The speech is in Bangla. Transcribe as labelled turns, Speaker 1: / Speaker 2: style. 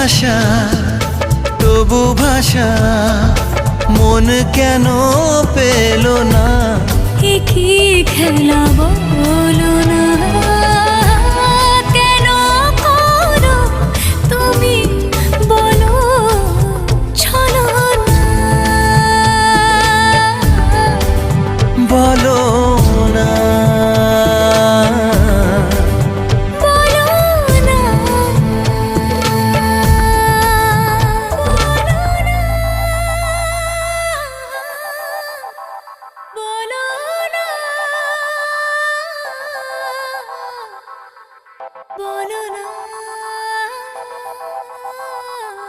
Speaker 1: আশা তবু ভাষা মন কেন পেল না?
Speaker 2: কি খেলা বলো না।